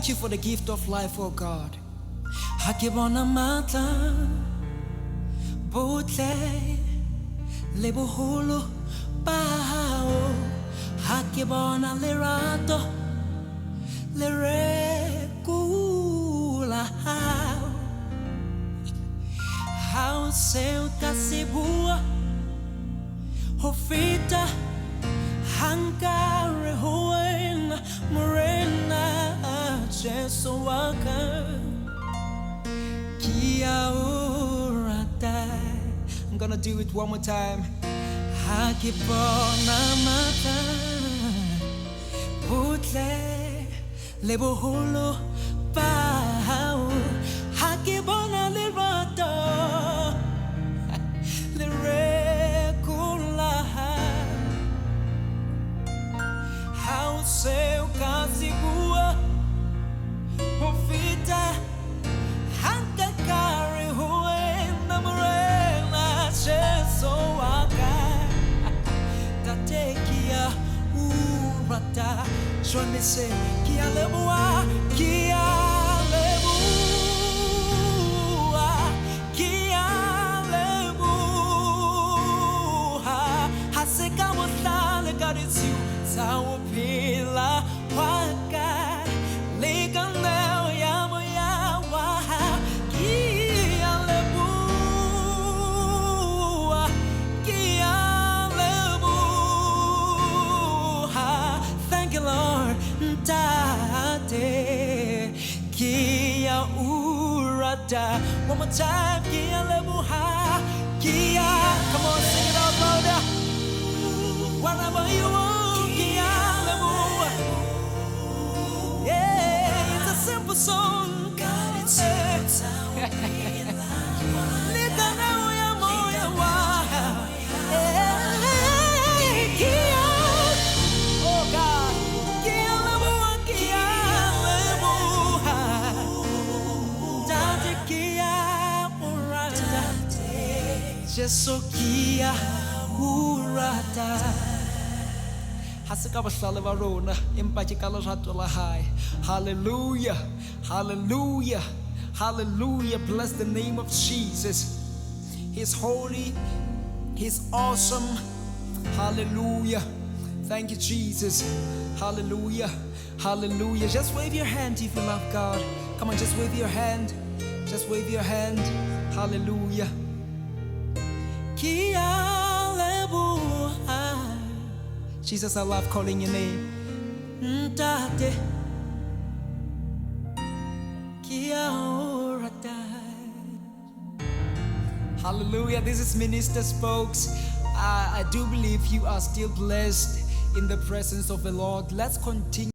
thank you for the gift of life, oh God. Hake bona matla, botle, boholo, hake bona lerato, lereko, how se utasibua, feta, nkare, uena, morena, JESU OAKA. I'm gonna do it one more time. Hake bona matla, botle, boholo, hake bona lerato, lereko, how se utasibua, feta, nkare, uena, morena, JESU OAKA. Tatekia RATA. Join me, say, kia lebua, kia lebua, kia lebua. Haseka motale karisu, sawo pila waka, lekaneo yamo yawa. Kia lebua, kia lebua. Thank you, Lord. Tate kia RATA. One more time, kia lebua, kia. Come on, sing it out louder. Wherever you are, kia lebua. Yeah, it's a simple song. God, it's so JESU kia RATA. Haseka bahlale ba rona empa ke ka lerato la hae. Hallelujah, hallelujah, hallelujah. Bless the name of Jesus. He's holy, He's awesome. Hallelujah. Thank you, Jesus. Hallelujah, hallelujah. Just wave your hand if you love God. Come on, just wave your hand. Just wave your hand. Hallelujah. Jesus, I love calling your name. Hallelujah. This is Minister Spokes. I do believe you are still blessed in the presence of the Lord. Let's continue.